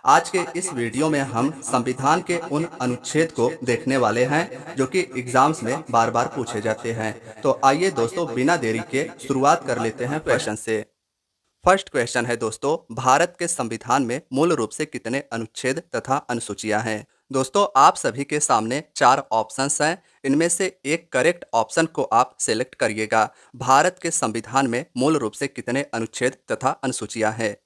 आज के इस वीडियो में हम संविधान के उन अनुच्छेद को देखने वाले हैं जो कि एग्जाम्स में बार बार पूछे जाते हैं। तो आइए दोस्तों, बिना देरी के शुरुआत कर लेते हैं क्वेश्चन से। फर्स्ट क्वेश्चन है दोस्तों, भारत के संविधान में मूल रूप से कितने अनुच्छेद तथा अनुसूचियां हैं। दोस्तों, आप सभी के सामने 4 ऑप्शंस हैं। इनमें से एक करेक्ट ऑप्शन को आप सेलेक्ट करिएगा। भारत के संविधान में मूल रूप से कितने अनुच्छेद तथा अनुसूचियां हैं।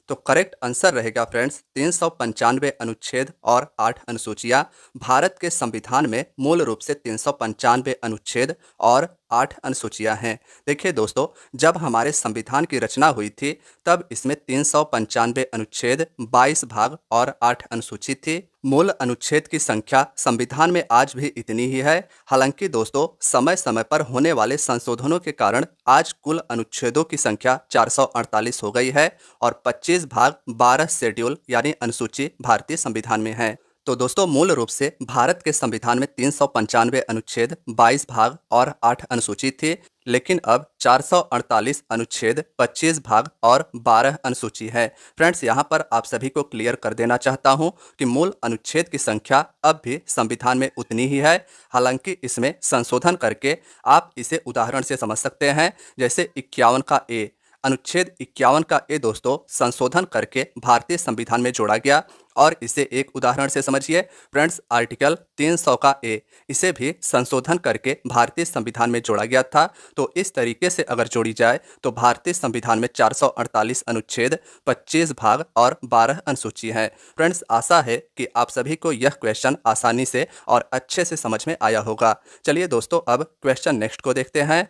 तो करेक्ट आंसर रहेगा फ्रेंड्स 395 अनुच्छेद और 8 अनुसूचियां। भारत के संविधान में मूल रूप से 395 अनुच्छेद और 8 अनुसूचियां हैं। देखिए दोस्तों, जब हमारे संविधान की रचना हुई थी तब इसमें 395 अनुच्छेद, 22 भाग और 8 अनुसूची थी। मूल अनुच्छेद की संख्या संविधान में आज भी इतनी ही है। हालांकि दोस्तों, समय समय पर होने वाले संशोधनों के कारण आज कुल अनुच्छेदों की संख्या 448 हो गई है और 25 भाग, 12 शेड्यूल यानी अनुसूची भारतीय संविधान में है। तो दोस्तों, मूल रूप से भारत के संविधान में 395 अनुच्छेद, 22 भाग और 8 अनुसूची थी, लेकिन अब 448 अनुच्छेद, 25 भाग और 12 अनुसूची है। फ्रेंड्स, यहाँ पर आप सभी को क्लियर कर देना चाहता हूँ कि मूल अनुच्छेद की संख्या अब भी संविधान में उतनी ही है। हालांकि इसमें संशोधन करके आप इसे उदाहरण से समझ सकते हैं। जैसे 51 का ए, अनुच्छेद 51 का ए दोस्तों संशोधन करके भारतीय संविधान में जोड़ा गया। और इसे एक उदाहरण से समझिए फ्रेंड्स, आर्टिकल 300 का ए, इसे भी संशोधन करके भारतीय संविधान में जोड़ा गया था। तो इस तरीके से अगर जोड़ी जाए तो भारतीय संविधान में 448 अनुच्छेद, 25 भाग और 12 अनुसूची हैं। फ्रेंड्स, आशा है कि आप सभी को यह क्वेश्चन आसानी से और अच्छे से समझ में आया होगा। चलिए दोस्तों, अब क्वेश्चन नेक्स्ट को देखते हैं।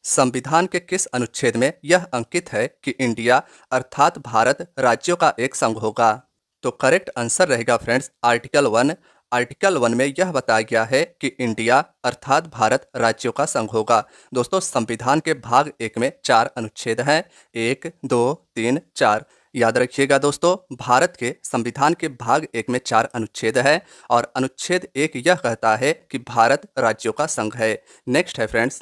संविधान के किस अनुच्छेद में यह अंकित है कि इंडिया अर्थात भारत राज्यों का एक संघ होगा। तो करेक्ट आंसर रहेगा फ्रेंड्स आर्टिकल 1। आर्टिकल 1 में यह बताया गया है कि इंडिया अर्थात भारत राज्यों का संघ होगा। दोस्तों, संविधान के भाग 1 में 4 अनुच्छेद हैं, 1, 2, 3, 4। याद रखिएगा दोस्तों, भारत के संविधान के भाग 1 में 4 अनुच्छेद है और अनुच्छेद 1 यह कहता है कि भारत राज्यों का संघ है। नेक्स्ट है फ्रेंड्स,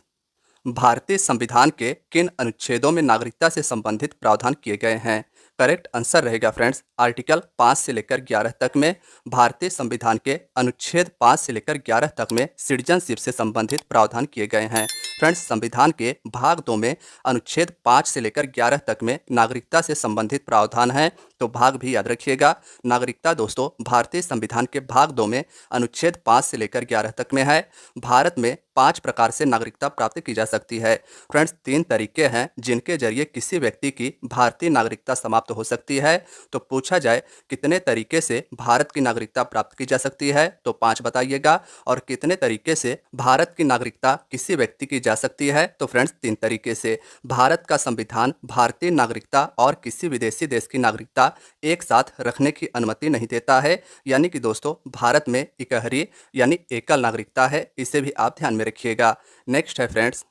भारतीय संविधान के किन अनुच्छेदों में नागरिकता से संबंधित प्रावधान किए गए हैं। करेक्ट आंसर रहेगा फ्रेंड्स आर्टिकल 5 से लेकर 11 तक में। भारतीय संविधान के अनुच्छेद 5 से लेकर 11 तक में सिटीजनशिप से संबंधित प्रावधान किए गए हैं। फ्रेंड्स, संविधान के भाग 2 में अनुच्छेद 5 से लेकर 11 तक में नागरिकता से संबंधित प्रावधान है। तो भाग भी याद रखिएगा। नागरिकता दोस्तों भारतीय संविधान के भाग 2 में अनुच्छेद 5 से लेकर 11 तक में है। भारत में 5 प्रकार से नागरिकता प्राप्त की जा सकती है। फ्रेंड्स, 3 तरीके हैं जिनके जरिए किसी व्यक्ति की भारतीय नागरिकता समाप्त हो सकती है। तो पूछा जाए कितने तरीके से भारत की नागरिकता प्राप्त की जा सकती है, तो 5 बताइएगा। और कितने तरीके से भारत की नागरिकता किसी व्यक्ति की जा सकती है, तो फ्रेंड्स 3 तरीके से। भारत का संविधान भारतीय नागरिकता और किसी विदेशी देश की नागरिकता एक साथ रखने की अनुमति नहीं देता है। यानी कि दोस्तों, भारत में इकहरी यानी एकल नागरिकता है, इसे भी आप ध्यान में रखिएगा। नेक्स्ट है फ्रेंड्स,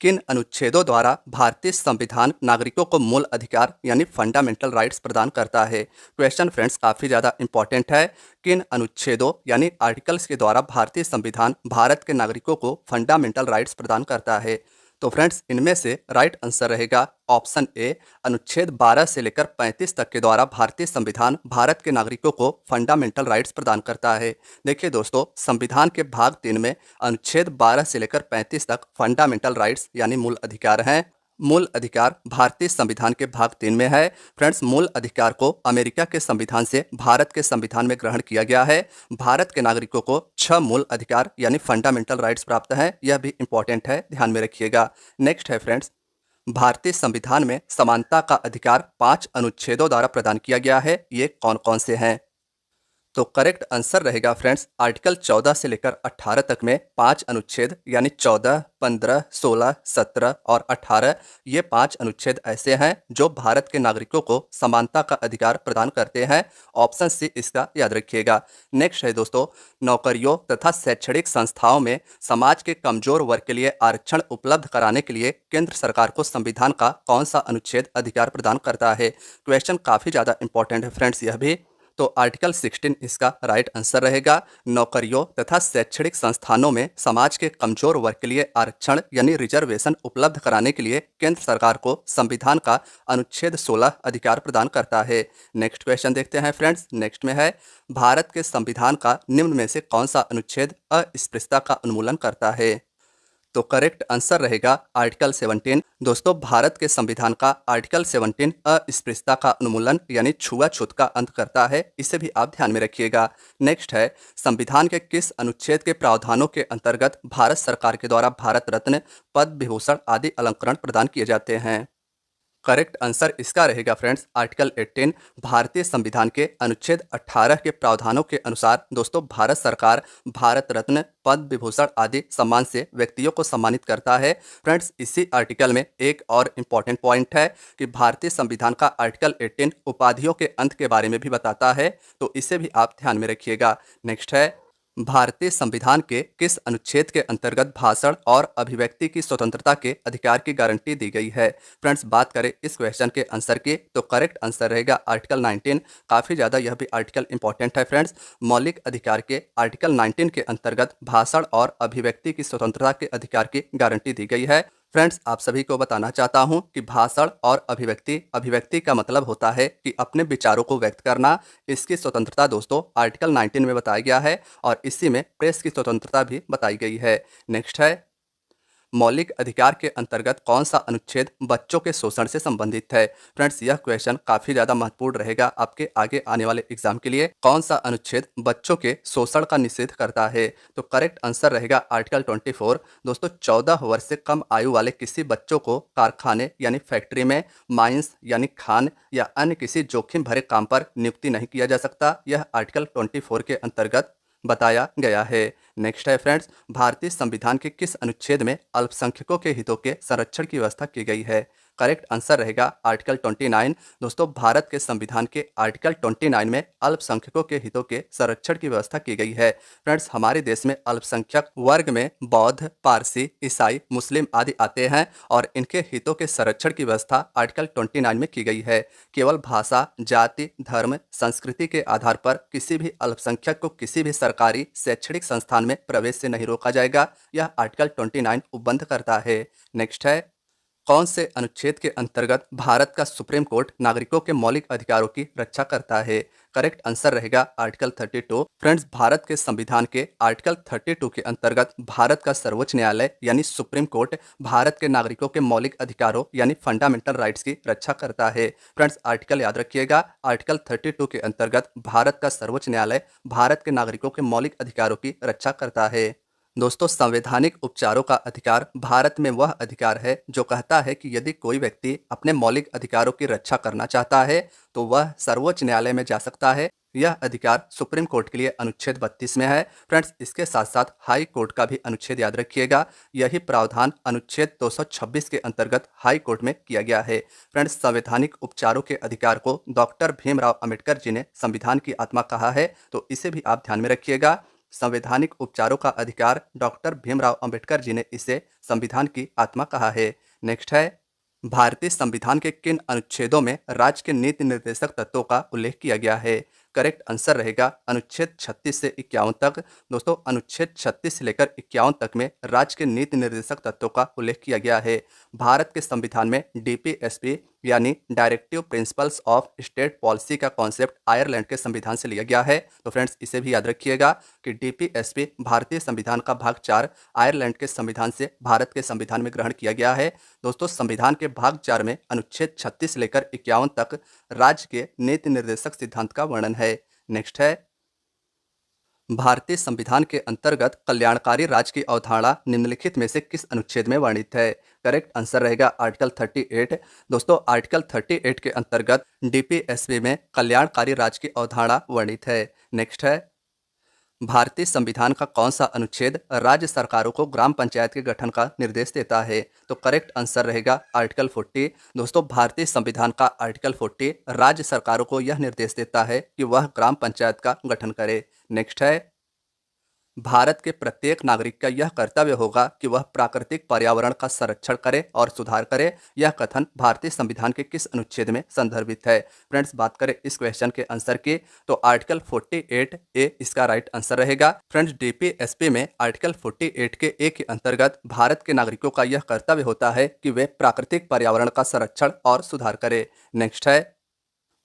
किन अनुच्छेदों द्वारा भारतीय संविधान नागरिकों को मूल अधिकार यानी फंडामेंटल राइट्स प्रदान करता है। क्वेश्चन फ्रेंड्स काफ़ी ज़्यादा इंपॉर्टेंट है। किन अनुच्छेदों यानी आर्टिकल्स के द्वारा भारतीय संविधान भारत के नागरिकों को फंडामेंटल राइट्स प्रदान करता है। तो फ्रेंड्स, इनमें से राइट आंसर रहेगा ऑप्शन ए, अनुच्छेद 12 से लेकर 35 तक के द्वारा भारतीय संविधान भारत के नागरिकों को फंडामेंटल राइट्स प्रदान करता है। देखिए दोस्तों, संविधान के भाग 3 में अनुच्छेद 12 से लेकर 35 तक फंडामेंटल राइट्स यानी मूल अधिकार हैं। मूल अधिकार भारतीय संविधान के भाग 3 में है। फ्रेंड्स, मूल अधिकार को अमेरिका के संविधान से भारत के संविधान में ग्रहण किया गया है। भारत के नागरिकों को 6 मूल अधिकार यानी फंडामेंटल राइट्स प्राप्त हैं। यह भी इंपॉर्टेंट है, ध्यान में रखिएगा। नेक्स्ट है फ्रेंड्स, भारतीय संविधान में समानता का अधिकार 5 अनुच्छेदों द्वारा प्रदान किया गया है। ये कौन कौन से हैं? तो करेक्ट आंसर रहेगा फ्रेंड्स आर्टिकल 14 से लेकर 18 तक में 5 अनुच्छेद यानी 14, 15, 16, 17 और 18, ये 5 अनुच्छेद ऐसे हैं जो भारत के नागरिकों को समानता का अधिकार प्रदान करते हैं। ऑप्शन सी इसका याद रखिएगा। नेक्स्ट है दोस्तों, नौकरियों तथा शैक्षणिक संस्थाओं में समाज के कमजोर वर्ग के लिए आरक्षण उपलब्ध कराने के लिए केंद्र सरकार को संविधान का कौन सा अनुच्छेद अधिकार प्रदान करता है। क्वेश्चन काफ़ी ज़्यादा इंपॉर्टेंट है फ्रेंड्स यह भी। तो आर्टिकल 16 इसका राइट आंसर रहेगा। नौकरियों तथा शैक्षणिक संस्थानों में समाज के कमजोर वर्ग के लिए आरक्षण यानी रिजर्वेशन उपलब्ध कराने के लिए केंद्र सरकार को संविधान का अनुच्छेद 16 अधिकार प्रदान करता है। नेक्स्ट क्वेश्चन देखते हैं फ्रेंड्स। नेक्स्ट में है, भारत के संविधान का निम्न में से कौन सा अनुच्छेद अस्पृश्यता का उन्मूलन करता है? तो करेक्ट आंसर रहेगा आर्टिकल 17। दोस्तों, भारत के संविधान का आर्टिकल 17 अस्पृश्यता का उन्मूलन यानी छुआछूत का अंत करता है। इसे भी आप ध्यान में रखिएगा। नेक्स्ट है, संविधान के किस अनुच्छेद के प्रावधानों के अंतर्गत भारत सरकार के द्वारा भारत रत्न, पद्म विभूषण आदि अलंकरण प्रदान किए जाते हैं? करेक्ट आंसर इसका रहेगा फ्रेंड्स आर्टिकल 18। भारतीय संविधान के अनुच्छेद 18 के प्रावधानों के अनुसार दोस्तों भारत सरकार भारत रत्न, पद्म विभूषण आदि सम्मान से व्यक्तियों को सम्मानित करता है। फ्रेंड्स, इसी आर्टिकल में एक और इम्पॉर्टेंट पॉइंट है कि भारतीय संविधान का आर्टिकल 18 उपाधियों के अंत के बारे में भी बताता है, तो इसे भी आप ध्यान में रखिएगा। नेक्स्ट है, भारतीय संविधान के किस अनुच्छेद के अंतर्गत भाषण और अभिव्यक्ति की स्वतंत्रता के अधिकार की गारंटी दी गई है? फ्रेंड्स, बात करें इस क्वेश्चन के आंसर की तो करेक्ट आंसर रहेगा आर्टिकल 19। काफ़ी ज़्यादा यह भी आर्टिकल इंपॉर्टेंट है फ्रेंड्स। मौलिक अधिकार के आर्टिकल 19 के अंतर्गत भाषण और अभिव्यक्ति की स्वतंत्रता के अधिकार की गारंटी दी गई है। फ्रेंड्स, आप सभी को बताना चाहता हूं कि भाषण और अभिव्यक्ति का मतलब होता है कि अपने विचारों को व्यक्त करना। इसकी स्वतंत्रता दोस्तों आर्टिकल 19 में बताया गया है और इसी में प्रेस की स्वतंत्रता भी बताई गई है। नेक्स्ट है, मौलिक अधिकार के अंतर्गत कौन सा अनुच्छेद बच्चों के शोषण से संबंधित है? फ्रेंड्स, यह क्वेश्चन काफी ज्यादा महत्वपूर्ण रहेगा आपके आगे आने वाले एग्जाम के लिए। कौन सा अनुच्छेद बच्चों के शोषण का निषेध करता है? तो करेक्ट आंसर रहेगा आर्टिकल 24। दोस्तों, 14 वर्ष से कम आयु वाले किसी बच्चों को कारखाने यानी फैक्ट्री में, माइंस यानी खान या अन्य किसी जोखिम भरे काम पर नियुक्ति नहीं किया जा सकता। यह आर्टिकल 24 के अंतर्गत बताया गया है। नेक्स्ट है फ्रेंड्स, भारतीय संविधान के किस अनुच्छेद में अल्पसंख्यकों के हितों के संरक्षण की व्यवस्था की गई है? करेक्ट आंसर रहेगा आर्टिकल 29। दोस्तों, भारत के संविधान के आर्टिकल 29 में अल्पसंख्यकों के हितों के संरक्षण की व्यवस्था की गई है। फ्रेंड्स, हमारे देश में अल्पसंख्यक वर्ग में बौद्ध, पारसी, ईसाई, मुस्लिम आदि आते हैं और इनके हितों के संरक्षण की व्यवस्था आर्टिकल 29 में की गई है। केवल भाषा, जाति, धर्म, संस्कृति के आधार पर किसी भी अल्पसंख्यक को किसी भी सरकारी शैक्षणिक संस्थान में प्रवेश से नहीं रोका जाएगा। यह आर्टिकल 29 उपबंध करता है। नेक्स्ट है, कौन से अनुच्छेद के अंतर्गत भारत का सुप्रीम कोर्ट नागरिकों के मौलिक अधिकारों की रक्षा करता है? करेक्ट आंसर रहेगा आर्टिकल 32। फ्रेंड्स, भारत के संविधान के आर्टिकल 32 के अंतर्गत भारत का सर्वोच्च न्यायालय यानी सुप्रीम कोर्ट भारत के नागरिकों के मौलिक अधिकारों यानी फंडामेंटल राइट्स की रक्षा करता है। फ्रेंड्स, आर्टिकल याद रखिएगा, आर्टिकल 32 के अंतर्गत भारत का सर्वोच्च न्यायालय भारत के नागरिकों के मौलिक अधिकारों की रक्षा करता है। दोस्तों, संवैधानिक उपचारों का अधिकार भारत में वह अधिकार है जो कहता है कि यदि कोई व्यक्ति अपने मौलिक अधिकारों की रक्षा करना चाहता है तो वह सर्वोच्च न्यायालय में जा सकता है। यह अधिकार सुप्रीम कोर्ट के लिए अनुच्छेद 32 में है। फ्रेंड्स, इसके साथ साथ हाई कोर्ट का भी अनुच्छेद याद रखिएगा। यही प्रावधान अनुच्छेद 226 के अंतर्गत हाई कोर्ट में किया गया है। फ्रेंड्स, संवैधानिक उपचारों के अधिकार को डॉक्टर भीमराव अंबेडकर जी ने संविधान की आत्मा कहा है, तो इसे भी आप ध्यान में रखिएगा। संवैधानिक उपचारों का अधिकार डॉक्टर भीमराव अंबेडकर जी ने इसे संविधान की आत्मा कहा है। नेक्स्ट है, भारतीय संविधान के किन अनुच्छेदों में राज्य के नीति निर्देशक तत्वों का उल्लेख किया गया है? करेक्ट आंसर रहेगा अनुच्छेद 36 से 51 तक। दोस्तों, अनुच्छेद 36 से लेकर 51 तक में राज्य के नीति निर्देशक तत्वों का उल्लेख किया गया है। भारत के संविधान में डीपीएसपी यानी directive principles of state policy का कॉन्सेप्ट आयरलैंड के संविधान से लिया गया है। तो फ्रेंड्स, इसे भी याद रखिएगा कि डीपीएसपी भारतीय संविधान का भाग 4 आयरलैंड के संविधान से भारत के संविधान में ग्रहण किया गया है। दोस्तों, संविधान के भाग 4 में अनुच्छेद 36 से लेकर 51 तक राज्य के नीति निर्देशक सिद्धांत का वर्णन है। नेक्स्ट है, भारतीय संविधान के अंतर्गत कल्याणकारी राज्य की अवधारणा निम्नलिखित में से किस अनुच्छेद में वर्णित है? करेक्ट आंसर रहेगा आर्टिकल 38। दोस्तों, आर्टिकल 38 के अंतर्गत डीपीएसपी में कल्याणकारी राज्य की अवधारणा वर्णित है। नेक्स्ट है, भारतीय संविधान का कौन सा अनुच्छेद राज्य सरकारों को ग्राम पंचायत के गठन का निर्देश देता है? तो करेक्ट आंसर रहेगा आर्टिकल 40। दोस्तों, भारतीय संविधान का आर्टिकल 40 राज्य सरकारों को यह निर्देश देता है कि वह ग्राम पंचायत का गठन करे। नेक्स्ट है, भारत के प्रत्येक नागरिक का यह कर्तव्य होगा कि वह प्राकृतिक पर्यावरण का संरक्षण करे और सुधार करे। यह कथन भारतीय संविधान के किस अनुच्छेद में संदर्भित है? फ्रेंड्स, बात करें इस क्वेश्चन के आंसर की तो आर्टिकल 48 ए इसका राइट आंसर रहेगा। फ्रेंड्स, डीपीएसपी में आर्टिकल 48 के ए के अंतर्गत भारत के नागरिकों का यह कर्तव्य होता है कि वे प्राकृतिक पर्यावरण का संरक्षण और सुधार करे। नेक्स्ट है,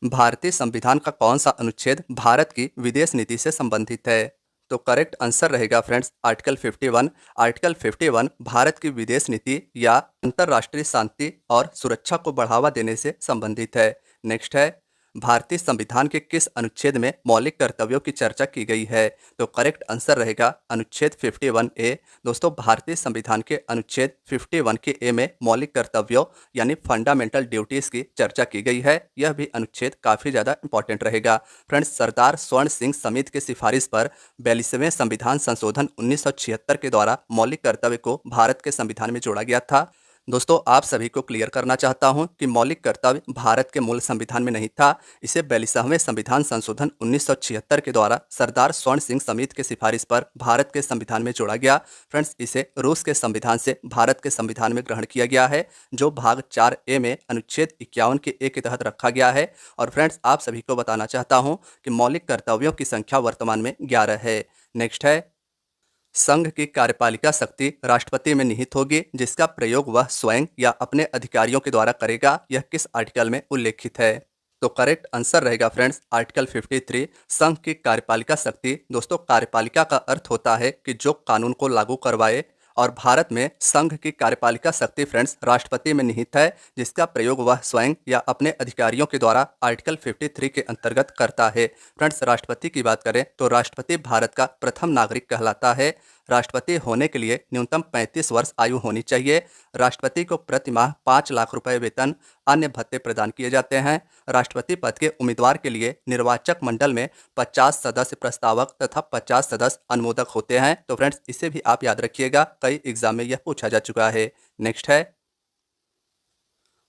भारतीय संविधान का कौन सा अनुच्छेद भारत की विदेश नीति से संबंधित है? तो करेक्ट आंसर रहेगा फ्रेंड्स आर्टिकल 51। आर्टिकल 51 भारत की विदेश नीति या अंतर्राष्ट्रीय शांति और सुरक्षा को बढ़ावा देने से संबंधित है। नेक्स्ट है, भारतीय संविधान के किस अनुच्छेद में मौलिक कर्तव्यों की चर्चा की गई है? तो करेक्ट आंसर रहेगा अनुच्छेद 51 ए। दोस्तों, भारतीय संविधान के अनुच्छेद 51 के ए में मौलिक कर्तव्यों यानी फंडामेंटल ड्यूटीज की चर्चा की गई है। यह भी अनुच्छेद काफी ज्यादा इंपॉर्टेंट रहेगा। फ्रेंड्स, सरदार स्वर्ण सिंह समिति की सिफारिश पर 42वें संविधान संशोधन 1976 के द्वारा मौलिक कर्तव्य को भारत के संविधान में जोड़ा गया था। दोस्तों, आप सभी को क्लियर करना चाहता हूं कि मौलिक कर्तव्य भारत के मूल संविधान में नहीं था। इसे 42वें संविधान संशोधन 1976 के द्वारा सरदार स्वर्ण सिंह समिति की सिफारिश पर भारत के संविधान में जोड़ा गया। फ्रेंड्स, इसे रूस के संविधान से भारत के संविधान में ग्रहण किया गया है, जो भाग 4 ए में अनुच्छेद 51 के ए के तहत रखा गया है। और फ्रेंड्स, आप सभी को बताना चाहता हूँ कि मौलिक कर्तव्यों की संख्या वर्तमान में 11 है। नेक्स्ट है, संघ की कार्यपालिका शक्ति राष्ट्रपति में निहित होगी, जिसका प्रयोग वह स्वयं या अपने अधिकारियों के द्वारा करेगा। यह किस आर्टिकल में उल्लेखित है? तो करेक्ट आंसर रहेगा फ्रेंड्स आर्टिकल 53। संघ की कार्यपालिका शक्ति, दोस्तों कार्यपालिका का अर्थ होता है कि जो कानून को लागू करवाए, और भारत में संघ की कार्यपालिका शक्ति फ्रेंड्स राष्ट्रपति में निहित है, जिसका प्रयोग वह स्वयं या अपने अधिकारियों के द्वारा आर्टिकल 53 के अंतर्गत करता है। फ्रेंड्स, राष्ट्रपति की बात करें तो राष्ट्रपति भारत का प्रथम नागरिक कहलाता है। राष्ट्रपति होने के लिए न्यूनतम 35 वर्ष आयु होनी चाहिए। राष्ट्रपति को प्रति माह 5 लाख रुपए वेतन, अन्य भत्ते प्रदान किए जाते हैं। राष्ट्रपति पद के उम्मीदवार के लिए निर्वाचक मंडल में 50 सदस्य प्रस्तावक तथा 50 सदस्य अनुमोदक होते हैं। तो फ्रेंड्स, इसे भी आप याद रखिएगा, कई एग्जाम में यह पूछा जा चुका है। नेक्स्ट है,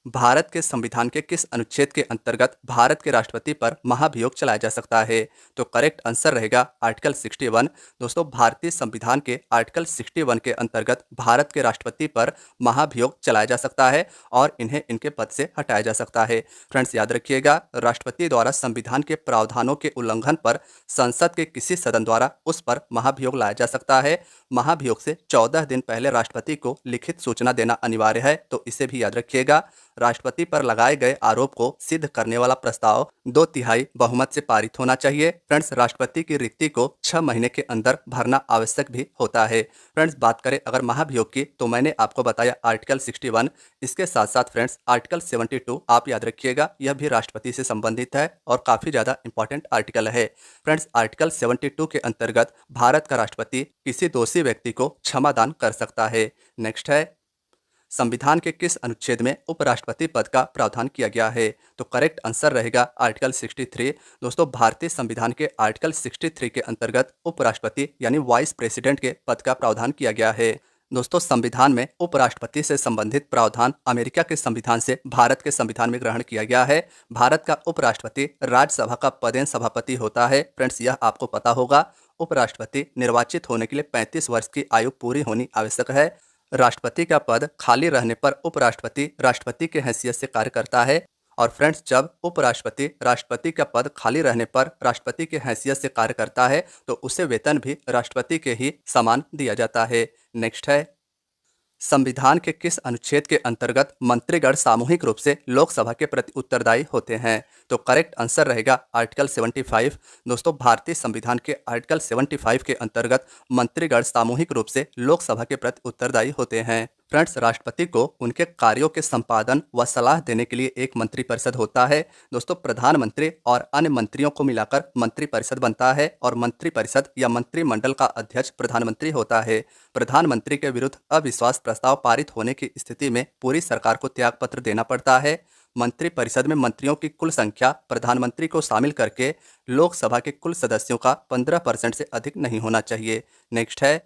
भारत के संविधान के किस अनुच्छेद के अंतर्गत भारत के राष्ट्रपति पर महाभियोग चलाया जा सकता है? तो करेक्ट आंसर रहेगा आर्टिकल 61। दोस्तों, भारतीय संविधान के आर्टिकल 61 के अंतर्गत भारत के राष्ट्रपति पर महाभियोग चलाया जा सकता है और इन्हें इनके पद से हटाया जा सकता है। फ्रेंड्स, याद रखिएगा, राष्ट्रपति द्वारा संविधान के प्रावधानों के उल्लंघन पर संसद के किसी सदन द्वारा उस पर महाभियोग लाया जा सकता है। महाभियोग से 14 दिन पहले राष्ट्रपति को लिखित सूचना देना अनिवार्य है, तो इसे भी याद रखिएगा। राष्ट्रपति पर लगाए गए आरोप को सिद्ध करने वाला प्रस्ताव 2/3 बहुमत से पारित होना चाहिए। फ्रेंड्स, राष्ट्रपति की रिक्ति को 6 महीने के अंदर भरना आवश्यक भी होता है। फ्रेंड्स, बात करें अगर महाभियोग की तो मैंने आपको बताया आर्टिकल 61। इसके साथ साथ फ्रेंड्स आर्टिकल 72 आप याद रखिएगा, यह भी राष्ट्रपति से संबंधित है और काफी ज्यादा इंपॉर्टेंट आर्टिकल है। फ्रेंड्स, आर्टिकल 72 के अंतर्गत भारत का राष्ट्रपति किसी दोषी व्यक्ति को क्षमादान कर सकता है। नेक्स्ट है, संविधान के किस अनुच्छेद में उपराष्ट्रपति पद का प्रावधान किया गया है? तो करेक्ट आंसर रहेगा आर्टिकल 63। दोस्तों, भारतीय संविधान के आर्टिकल 63 के अंतर्गत उपराष्ट्रपति यानी वाइस प्रेसिडेंट के पद का प्रावधान किया गया है। दोस्तों, संविधान में उपराष्ट्रपति से संबंधित प्रावधान अमेरिका के संविधान से भारत के संविधान में ग्रहण किया गया है। भारत का उपराष्ट्रपति राज्यसभा का पदेन सभापति होता है। फ्रेंड्स, यह आपको पता होगा। उपराष्ट्रपति निर्वाचित होने के लिए 35 वर्ष की आयु पूरी होनी आवश्यक है। राष्ट्रपति का पद खाली रहने पर उपराष्ट्रपति राष्ट्रपति की हैसियत से कार्य करता है। और फ्रेंड्स, जब उपराष्ट्रपति राष्ट्रपति का पद खाली रहने पर राष्ट्रपति की हैसियत से कार्य करता है तो उसे वेतन भी राष्ट्रपति के ही समान दिया जाता है। नेक्स्ट है, संविधान के किस अनुच्छेद के अंतर्गत मंत्रीगण सामूहिक रूप से लोकसभा के प्रति उत्तरदायी होते हैं? तो करेक्ट आंसर रहेगा आर्टिकल 75। दोस्तों, भारतीय संविधान के आर्टिकल 75 के अंतर्गत मंत्रीगण सामूहिक रूप से लोकसभा के प्रति उत्तरदायी होते हैं। फ्रेंड्स, राष्ट्रपति को उनके कार्यों के संपादन व सलाह देने के लिए एक मंत्रिपरिषद होता है। दोस्तों, प्रधानमंत्री और अन्य मंत्रियों को मिलाकर मंत्रिपरिषद बनता है और मंत्रिपरिषद या मंत्रिमंडल का अध्यक्ष प्रधानमंत्री होता है। प्रधानमंत्री के विरुद्ध अविश्वास प्रस्ताव पारित होने की स्थिति में पूरी सरकार को त्यागपत्र देना पड़ता है। मंत्रिपरिषद में मंत्रियों की कुल संख्या प्रधानमंत्री को शामिल करके लोकसभा के कुल सदस्यों का 15% से अधिक नहीं होना चाहिए। नेक्स्ट है,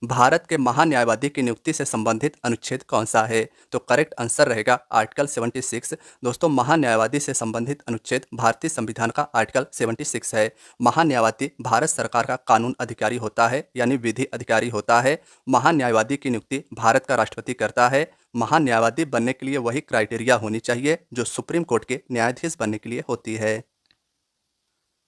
भारत के महान्यायवादी की नियुक्ति से संबंधित अनुच्छेद कौन सा है? तो करेक्ट आंसर रहेगा आर्टिकल 76। दोस्तों, महान्यायवादी से संबंधित अनुच्छेद भारतीय संविधान का आर्टिकल 76 है। महान्यायवादी भारत सरकार का कानून अधिकारी होता है, यानी विधि अधिकारी होता है। महान्यायवादी की नियुक्ति भारत का राष्ट्रपति करता है। महान्यायवादी बनने के लिए वही क्राइटेरिया होनी चाहिए जो सुप्रीम कोर्ट के न्यायाधीश बनने के लिए होती है।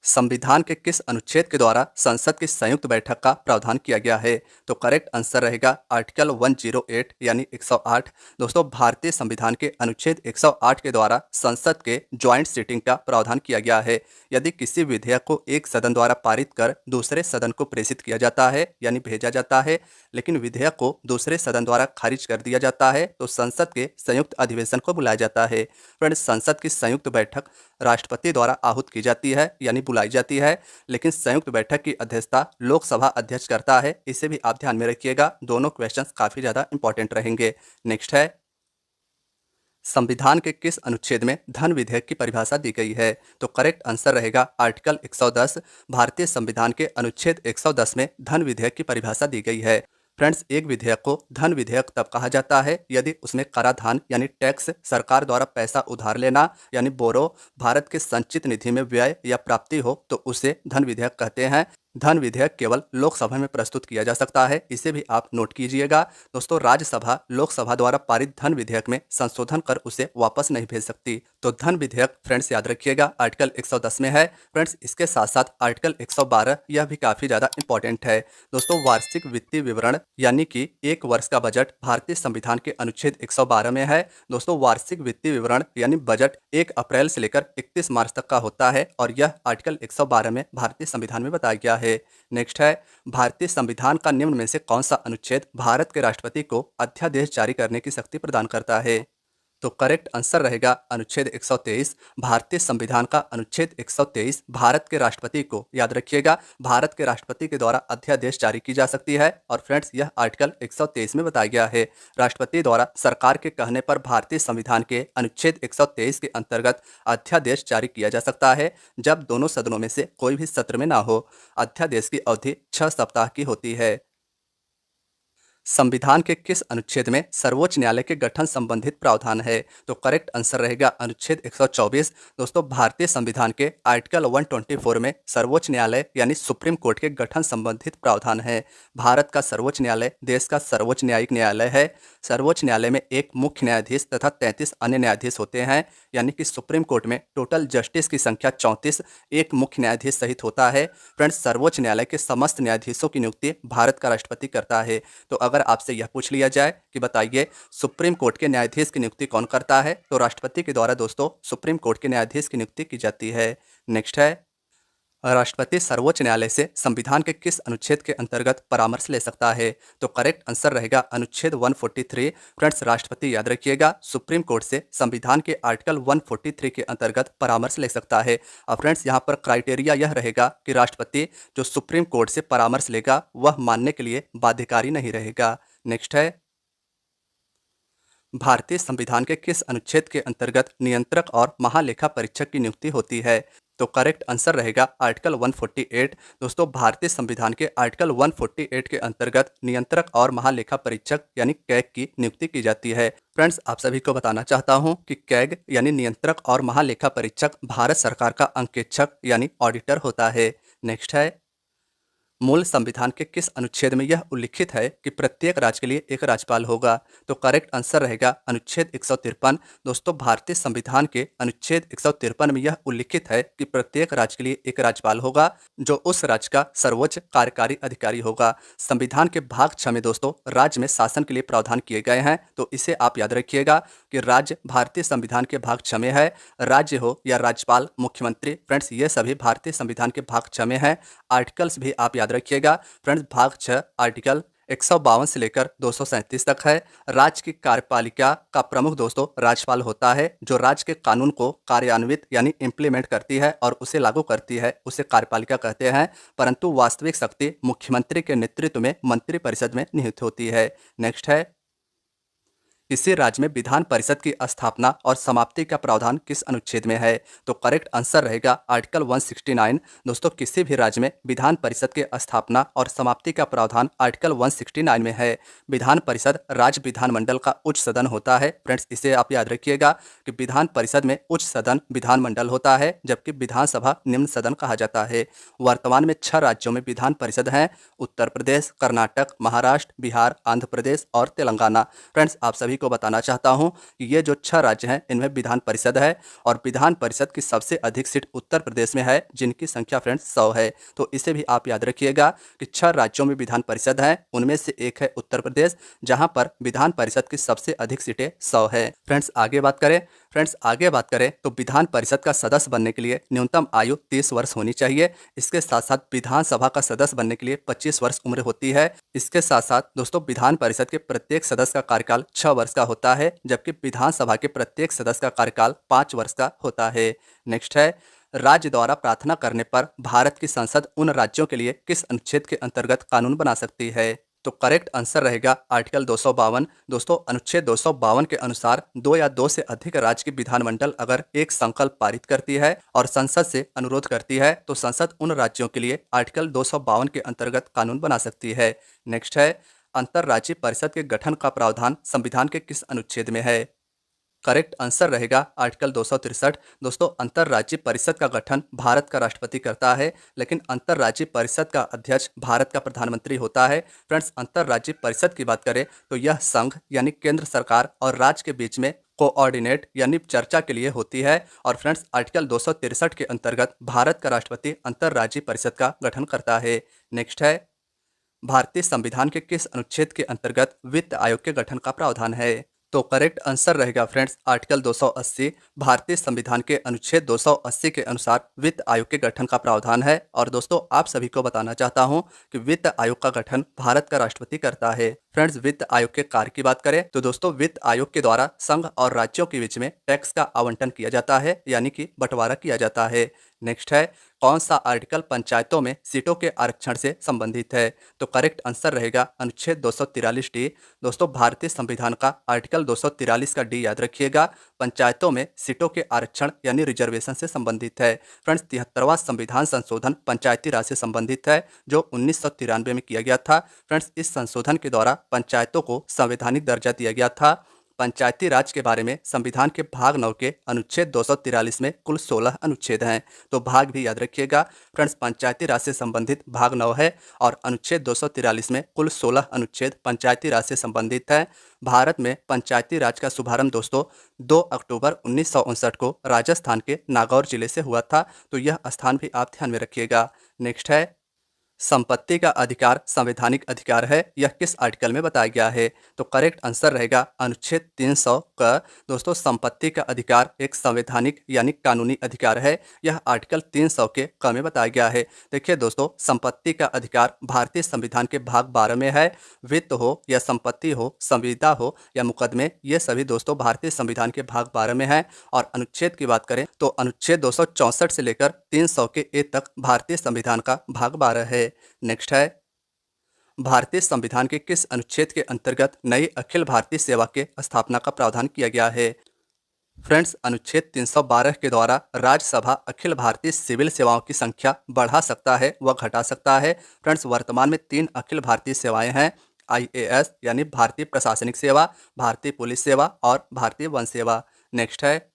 संविधान के किस अनुच्छेद के द्वारा संसद की संयुक्त बैठक का प्रावधान किया गया है? तो करेक्ट आंसर रहेगा आर्टिकल 108 यानी 108। दोस्तों, भारतीय संविधान के अनुच्छेद 108 के द्वारा संसद के ज्वाइंट सीटिंग का प्रावधान किया गया है। यदि किसी विधेयक को एक सदन द्वारा पारित कर दूसरे सदन को प्रेषित किया जाता है यानी भेजा जाता है, लेकिन विधेयक को दूसरे सदन द्वारा खारिज कर दिया जाता है, तो संसद के संयुक्त अधिवेशन को बुलाया जाता है। फ्रेंड्स, संसद की संयुक्त बैठक राष्ट्रपति द्वारा आहूत की जाती है यानी बुलाई जाती है, लेकिन संयुक्त बैठक की अध्यक्षता लोकसभा अध्यक्ष करता है। इसे भी आप ध्यान में रखिएगा, दोनों क्वेश्चंस काफी ज्यादा इंपॉर्टेंट रहेंगे। नेक्स्ट है, संविधान के किस अनुच्छेद में धन विधेयक की परिभाषा दी गई है? तो करेक्ट आंसर रहेगा आर्टिकल 110। भारतीय संविधान के अनुच्छेद 110 में धन विधेयक की परिभाषा दी गई है। फ्रेंड्स, एक विधेयक को धन विधेयक तब कहा जाता है यदि उसमें कराधान यानी टैक्स, सरकार द्वारा पैसा उधार लेना यानी बोरो, भारत के संचित निधि में व्यय या प्राप्ति हो तो उसे धन विधेयक कहते हैं। धन विधेयक केवल लोकसभा में प्रस्तुत किया जा सकता है, इसे भी आप नोट कीजिएगा। दोस्तों, राज्यसभा लोकसभा द्वारा पारित धन विधेयक में संशोधन कर उसे वापस नहीं भेज सकती। तो धन विधेयक फ्रेंड्स याद रखिएगा आर्टिकल 110 में है। फ्रेंड्स, इसके साथ साथ आर्टिकल 112 यह भी काफी ज्यादा इंपॉर्टेंट है। दोस्तों, वार्षिक वित्तीय विवरण यानी कि एक वर्ष का बजट भारतीय संविधान के अनुच्छेद 112 में है। दोस्तों, वार्षिक वित्तीय विवरण यानी बजट 1 अप्रैल से लेकर 31 मार्च तक का होता है और यह आर्टिकल 112 में भारतीय संविधान में बताया गया है। नेक्स्ट है, भारतीय संविधान का निम्न में से कौन सा अनुच्छेद भारत के राष्ट्रपति को अध्यादेश जारी करने की शक्ति प्रदान करता है? तो करेक्ट आंसर रहेगा अनुच्छेद 123। भारतीय संविधान का अनुच्छेद 123 भारत के राष्ट्रपति को, याद रखिएगा, भारत के राष्ट्रपति के द्वारा अध्यादेश जारी की जा सकती है। और फ्रेंड्स, यह आर्टिकल 123 में बताया गया है। राष्ट्रपति द्वारा सरकार के कहने पर भारतीय संविधान के अनुच्छेद 123 के अंतर्गत अध्यादेश जारी किया जा सकता है जब दोनों सदनों में से कोई भी सत्र में ना हो। अध्यादेश की अवधि 6 सप्ताह की होती है। संविधान के किस अनुच्छेद में सर्वोच्च न्यायालय के गठन संबंधित प्रावधान है? तो करेक्ट आंसर रहेगा अनुच्छेद 124। दोस्तों, भारतीय संविधान के आर्टिकल 124 में सर्वोच्च न्यायालय यानी सुप्रीम कोर्ट के गठन संबंधित प्रावधान है। भारत का सर्वोच्च न्यायालय देश का सर्वोच्च न्यायिक न्यायालय है। सर्वोच्च न्यायालय में एक मुख्य न्यायाधीश तथा 33 अन्य न्यायाधीश होते हैं, यानी कि सुप्रीम कोर्ट में टोटल जस्टिस की संख्या 34 एक मुख्य न्यायाधीश सहित होता है। फ्रेंड्स, सर्वोच्च न्यायालय के समस्त न्यायाधीशों की नियुक्ति भारत का राष्ट्रपति करता है। तो अगर आपसे यह पूछ लिया जाए कि बताइए सुप्रीम कोर्ट के न्यायाधीश की नियुक्ति कौन करता है, तो राष्ट्रपति के द्वारा दोस्तों सुप्रीम कोर्ट के न्यायाधीश की नियुक्ति की जाती है। नेक्स्ट है, राष्ट्रपति सर्वोच्च न्यायालय से संविधान के किस अनुच्छेद के अंतर्गत परामर्श ले सकता है? तो करेक्ट आंसर रहेगा अनुच्छेद 143। फ्रेंड्स, राष्ट्रपति याद रखिएगा सुप्रीम कोर्ट से संविधान के आर्टिकल 143 के अंतर्गत परामर्श ले सकता है। और फ्रेंड्स, यहाँ पर क्राइटेरिया यह रहेगा कि राष्ट्रपति जो सुप्रीम कोर्ट से परामर्श लेगा वह मानने के लिए बाध्यकारी नहीं रहेगा। नेक्स्ट है, भारतीय संविधान के किस अनुच्छेद के अंतर्गत नियंत्रक और महालेखा परीक्षक की नियुक्ति होती है? तो करेक्ट आंसर रहेगा आर्टिकल 148। दोस्तों, भारतीय संविधान के आर्टिकल 148 के अंतर्गत नियंत्रक और महालेखा परीक्षक यानी कैग की नियुक्ति की जाती है। फ्रेंड्स, आप सभी को बताना चाहता हूं कि कैग यानी नियंत्रक और महालेखा परीक्षक भारत सरकार का अंकेक्षक यानी ऑडिटर होता है। नेक्स्ट है, मूल संविधान के किस अनुच्छेद में यह उल्लिखित है कि प्रत्येक राज्य के लिए एक राज्यपाल होगा? तो करेक्ट आंसर रहेगा अनुच्छेद 153। दोस्तों, भारतीय संविधान के अनुच्छेद 153 में यह उल्लिखित है कि प्रत्येक राज्य के लिए एक राज्यपाल होगा जो उस राज्य का सर्वोच्च कार्यकारी अधिकारी होगा। संविधान के भाग 6 में दोस्तों राज्य में शासन के लिए प्रावधान किए गए हैं, तो इसे आप याद रखिएगा कि राज्य भारतीय संविधान के भाग 6 में है। राज्य हो या राज्यपाल, मुख्यमंत्री, फ्रेंड्स ये सभी भारतीय संविधान के भाग 6 में है। आर्टिकल्स भी आप याद रखिएगा। फ्रेंड्स, भाग 6 आर्टिकल 152 से लेकर 237 तक है। राज्य की कार्यपालिका का प्रमुख दोस्तों राज्यपाल होता है, जो राज्य के कानून को कार्यान्वित यानी इम्प्लीमेंट करती है और उसे लागू करती है, उसे कार्यपालिका कहते हैं। परंतु वास्तविक शक्ति मुख्यमंत्री के नेतृत्व में मंत्रिपरिषद में निहित होती है। नेक्स्ट है, किसी राज्य में विधान परिषद की स्थापना और समाप्ति का प्रावधान किस अनुच्छेद में है? तो करेक्ट आंसर रहेगा आर्टिकल 169। दोस्तों, किसी भी राज्य में विधान परिषद की स्थापना और समाप्ति का प्रावधान आर्टिकल 169 में है। विधान परिषद राज्य विधानमंडल का उच्च सदन होता है। फ्रेंड्स, इसे आप याद रखिएगा कि विधान परिषद में उच्च सदन विधानमंडल होता है, जबकि विधानसभा निम्न सदन कहा जाता है। वर्तमान में 6 राज्यों में विधान परिषद हैं: उत्तर प्रदेश, कर्नाटक, महाराष्ट्र, बिहार, आंध्र प्रदेश और तेलंगाना। फ्रेंड्स, आप सभी को बताना चाहता हूं कि ये जो 6 राज्य हैं इनमें विधान परिषद है, और विधान परिषद की सबसे अधिक सीट उत्तर प्रदेश में है, जिनकी संख्या फ्रेंड्स 100 है। तो इसे भी आप याद रखिएगा कि 6 राज्यों में विधान परिषद है, उनमें से एक है उत्तर प्रदेश, जहां पर विधान परिषद की सबसे अधिक सीटें 100 है। फ्रेंड्स, आगे बात करें तो विधान परिषद का सदस्य बनने के लिए न्यूनतम आयु 30 वर्ष होनी चाहिए। इसके साथ साथ विधानसभा का सदस्य बनने के लिए 25 वर्ष उम्र होती है। इसके साथ साथ दोस्तों, विधान परिषद के प्रत्येक सदस्य का कार्यकाल 6 वर्ष का होता है, जबकि विधानसभा के प्रत्येक सदस्य का कार्यकाल 5 वर्ष का होता है। नेक्स्ट है, राज्य द्वारा प्रार्थना करने पर भारत की संसद उन राज्यों के लिए किस अनुच्छेद के अंतर्गत कानून बना सकती है? तो करेक्ट आंसर रहेगा आर्टिकल 252। दोस्तों, अनुच्छेद 252 के अनुसार 2 या 2 से अधिक राज्य की विधानमंडल अगर एक संकल्प पारित करती है और संसद से अनुरोध करती है, तो संसद उन राज्यों के लिए आर्टिकल 252 के अंतर्गत कानून बना सकती है। नेक्स्ट है, अंतर्राज्यीय परिषद के गठन का प्रावधान संविधान के किस अनुच्छेद में है? करेक्ट आंसर रहेगा आर्टिकल 263। दोस्तों, अंतर्राज्यीय परिषद का गठन भारत का राष्ट्रपति करता है, लेकिन अंतर्राज्यीय परिषद का अध्यक्ष भारत का प्रधानमंत्री होता है। फ्रेंड्स, अंतर्राज्यीय परिषद की बात करें तो यह संघ यानी केंद्र सरकार और राज्य के बीच में कोऑर्डिनेट यानी चर्चा के लिए होती है। और फ्रेंड्स, आर्टिकल 263 के अंतर्गत भारत का राष्ट्रपति अंतर्राज्यीय परिषद का गठन करता है। नेक्स्ट है, भारतीय संविधान के किस अनुच्छेद के अंतर्गत वित्त आयोग के गठन का प्रावधान है? तो करेक्ट आंसर रहेगा फ्रेंड्स आर्टिकल 280। भारतीय संविधान के अनुच्छेद 280 के अनुसार वित्त आयोग के गठन का प्रावधान है। और दोस्तों, आप सभी को बताना चाहता हूं कि वित्त आयोग का गठन भारत का राष्ट्रपति करता है। फ्रेंड्स, वित्त आयोग के कार्य की बात करें तो दोस्तों, वित्त आयोग के द्वारा संघ और राज्यों के बीच में टैक्स का आवंटन किया जाता है, यानी कि बंटवारा किया जाता है। नेक्स्ट है, कौन सा आर्टिकल पंचायतों में सीटों के आरक्षण से संबंधित है? तो करेक्ट आंसर रहेगा अनुच्छेद 243 डी। दोस्तों, भारतीय संविधान का आर्टिकल 243 का डी याद रखिएगा, पंचायतों में सीटों के आरक्षण यानी रिजर्वेशन से संबंधित है। फ्रेंड्स, 73वां संविधान संशोधन पंचायती राज से संबंधित है, जो 1993 में किया गया था। फ्रेंड्स, इस संशोधन के द्वारा पंचायतों को संवैधानिक दर्जा दिया गया था। पंचायती राज के बारे में संविधान के भाग 9 के अनुच्छेद 243 में कुल 16 अनुच्छेद हैं, तो भाग भी याद रखिएगा। फ्रेंड्स, पंचायती राज से संबंधित भाग 9 है और अनुच्छेद 243 में कुल 16 अनुच्छेद पंचायती राज से संबंधित है। भारत में पंचायती राज का शुभारंभ दोस्तों 2 अक्टूबर 1959 को राजस्थान के नागौर जिले से हुआ था, तो यह स्थान भी आप ध्यान में रखिएगा। नेक्स्ट है, संपत्ति का अधिकार संवैधानिक अधिकार है, यह किस आर्टिकल में बताया गया है? तो करेक्ट आंसर रहेगा अनुच्छेद 300 का। दोस्तों, संपत्ति का अधिकार एक संवैधानिक यानी कानूनी अधिकार है, यह आर्टिकल 300 के क में बताया गया है। देखिए दोस्तों, संपत्ति का अधिकार भारतीय संविधान के भाग 12 में है। वित्त हो या संपत्ति हो, संविदा हो या मुकदमे, ये सभी दोस्तों भारतीय संविधान के भाग 12 में है। और अनुच्छेद की बात करें तो अनुच्छेद 264 से लेकर 300 के ए तक भारतीय संविधान का भाग 12 है। नेक्स्ट है, भारतीय संविधान के किस अनुच्छेद के अंतर्गत नई अखिल भारतीय सेवा के स्थापना का प्रावधान किया गया है? फ्रेंड्स, अनुच्छेद 312 के द्वारा राज्यसभा अखिल भारतीय सिविल सेवाओं की संख्या बढ़ा सकता है व घटा सकता है। फ्रेंड्स, वर्तमान में 3 अखिल भारतीय सेवाएं हैं: IAS यानी भारतीय प्रशासनिक सेवा, भारतीय पुलिस सेवा और भारतीय वन सेवा। नेक्स्ट है,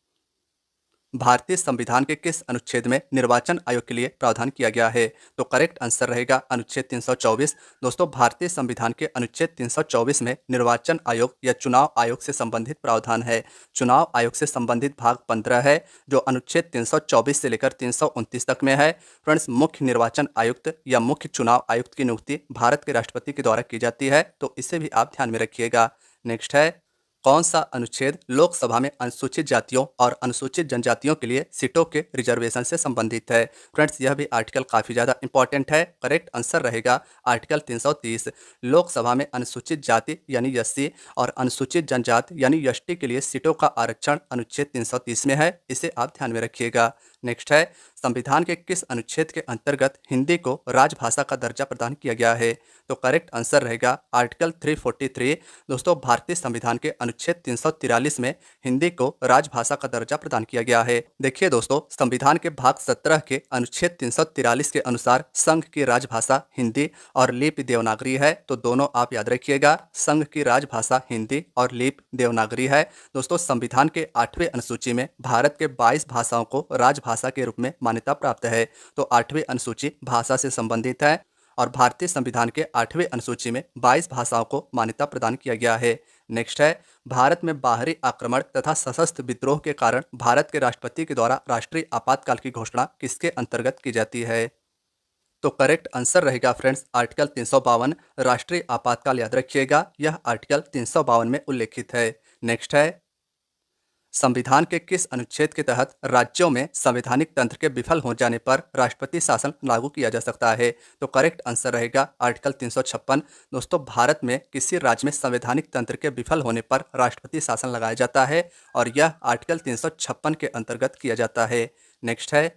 भारतीय संविधान के किस अनुच्छेद में निर्वाचन आयोग के लिए प्रावधान किया गया है? तो करेक्ट आंसर रहेगा अनुच्छेद 324। दोस्तों, भारतीय संविधान के अनुच्छेद 324 में निर्वाचन आयोग या चुनाव आयोग से संबंधित प्रावधान है। चुनाव आयोग से संबंधित भाग 15 है, जो अनुच्छेद 324 से लेकर 329 तक में है। फ्रेंड्स, मुख्य निर्वाचन आयुक्त या मुख्य चुनाव आयुक्त की नियुक्ति भारत के राष्ट्रपति के द्वारा की जाती है, तो इसे भी आप ध्यान में रखिएगा। नेक्स्ट है, कौन सा अनुच्छेद लोकसभा में अनुसूचित जातियों और अनुसूचित जनजातियों के लिए सीटों के रिजर्वेशन से संबंधित है? फ्रेंड्स, यह भी आर्टिकल काफ़ी ज़्यादा इंपॉर्टेंट है। करेक्ट आंसर रहेगा आर्टिकल 330। लोकसभा में अनुसूचित जाति यानी एससी और अनुसूचित जनजाति यानी एसटी के लिए सीटों का आरक्षण अनुच्छेद 330 में है, इसे आप ध्यान में रखिएगा। नेक्स्ट है, संविधान के किस अनुच्छेद के अंतर्गत हिंदी को राजभाषा का दर्जा प्रदान किया गया है? तो करेक्ट आंसर रहेगा आर्टिकल 343। दोस्तों, भारतीय संविधान के अनुच्छेद 343 में हिंदी को राजभाषा का दर्जा प्रदान किया गया है। देखिए दोस्तों, संविधान के भाग 17 के अनुच्छेद 343 के अनुसार संघ की राजभाषा हिंदी और लिपि देवनागरी है। तो दोनों आप याद रखिएगा, संघ की राजभाषा हिंदी और लिपि देवनागरी है। दोस्तों, संविधान के 8वें अनुसूची में भारत के 22 भाषाओं को राजभाषा के रूप में मान्यता प्राप्त है। तो 8वीं अनुसूची भाषा से संबंधित है और भारतीय संविधान के 8वें अनुसूची में 22 भाषाओं को मान्यता प्रदान किया गया है। नेक्स्ट है, भारत में बाहरी आक्रमण तथा सशस्त्र विद्रोह के कारण भारत के राष्ट्रपति के द्वारा राष्ट्रीय आपातकाल की घोषणा किसके अंतर्गत की जाती है? तो करेक्ट आंसर रहेगा फ्रेंड्स आर्टिकल 352 राष्ट्रीय आपातकाल। याद रखिएगा, यह आर्टिकल 352 में उल्लेखित है। नेक्स्ट है, संविधान के किस अनुच्छेद के तहत राज्यों में संवैधानिक तंत्र के विफल हो जाने पर राष्ट्रपति शासन लागू किया जा सकता है? तो करेक्ट आंसर रहेगा आर्टिकल 356। दोस्तों, भारत में किसी राज्य में संवैधानिक तंत्र के विफल होने पर राष्ट्रपति शासन लगाया जाता है और यह आर्टिकल 356 के अंतर्गत किया जाता है। नेक्स्ट है,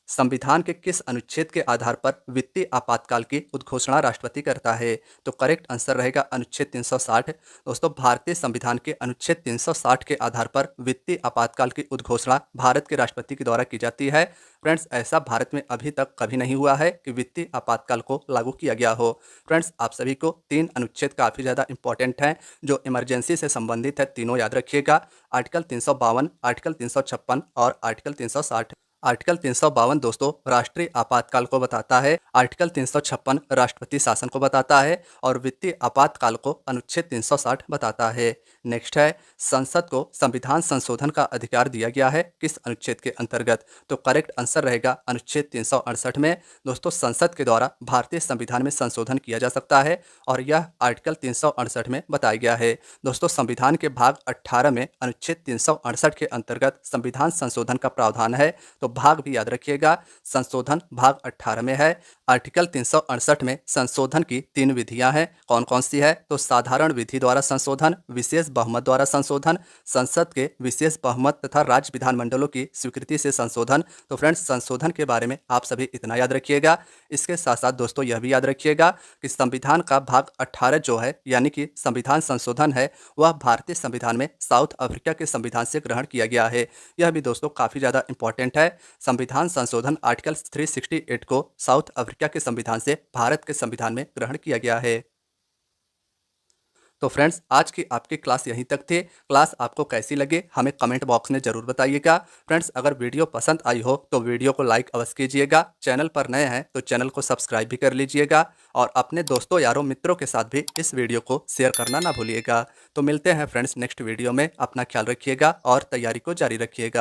संविधान के किस अनुच्छेद के आधार पर वित्तीय आपातकाल की उद्घोषणा राष्ट्रपति करता है? तो करेक्ट आंसर रहेगा अनुच्छेद 360। दोस्तों, भारतीय संविधान के अनुच्छेद 360 के आधार पर वित्तीय आपातकाल की उद्घोषणा भारत के राष्ट्रपति के द्वारा की जाती है। फ्रेंड्स, ऐसा भारत में अभी तक कभी नहीं हुआ है कि वित्तीय आपातकाल को लागू किया गया हो। फ्रेंड्स, आप सभी को 3 अनुच्छेद काफ़ी ज़्यादा इंपॉर्टेंट हैं जो इमरजेंसी से संबंधित है। तीनों याद रखिएगा, आर्टिकल 352, आर्टिकल 356 और आर्टिकल 360। आर्टिकल 352 दोस्तों राष्ट्रीय आपातकाल को बताता है, आर्टिकल 356 राष्ट्रपति शासन को बताता है और वित्तीय आपातकाल को अनुच्छेद 360 बताता है। नेक्स्ट है, संसद को संविधान संशोधन का अधिकार दिया गया है किस अनुच्छेद के अंतर्गत? तो करेक्ट आंसर रहेगा अनुच्छेद 368 में। दोस्तों, संसद के द्वारा भारतीय संविधान में संशोधन किया जा सकता है और यह आर्टिकल 368 में बताया गया है। दोस्तों, संविधान के भाग 18 में अनुच्छेद 368 के अंतर्गत संविधान संशोधन का प्रावधान है। तो भाग भी याद रखिएगा, संशोधन भाग 18 में है। आर्टिकल 368 में संशोधन की 3 विधियां हैं। कौन कौन सी है? तो साधारण विधि द्वारा संशोधन, विशेष बहुमत द्वारा संशोधन, संसद के विशेष बहुमत तथा राज्य विधानमंडलों की स्वीकृति से संशोधन। तो फ्रेंड्स, संशोधन के बारे में आप सभी इतना याद रखिएगा। इसके साथ साथ दोस्तों यह भी याद रखिएगा कि संविधान का भाग 18 जो है यानी कि संविधान संशोधन है, वह भारतीय संविधान में साउथ अफ्रीका के संविधान से ग्रहण किया गया है। यह भी दोस्तों काफ़ी ज़्यादा इंपॉर्टेंट है। संविधान संशोधन आर्टिकल 368 को साउथ अफ्रीका के संविधान से भारत के संविधान में ग्रहण किया गया है। तो फ्रेंड्स, आज की आपकी क्लास यहीं तक थी। क्लास आपको कैसी लगी हमें कमेंट बॉक्स में ज़रूर बताइएगा। फ्रेंड्स, अगर वीडियो पसंद आई हो तो वीडियो को लाइक अवश्य कीजिएगा। चैनल पर नए हैं तो चैनल को सब्सक्राइब भी कर लीजिएगा और अपने दोस्तों यारों मित्रों के साथ भी इस वीडियो को शेयर करना ना भूलिएगा। तो मिलते हैं फ्रेंड्स नेक्स्ट वीडियो में। अपना ख्याल रखिएगा और तैयारी को जारी रखिएगा।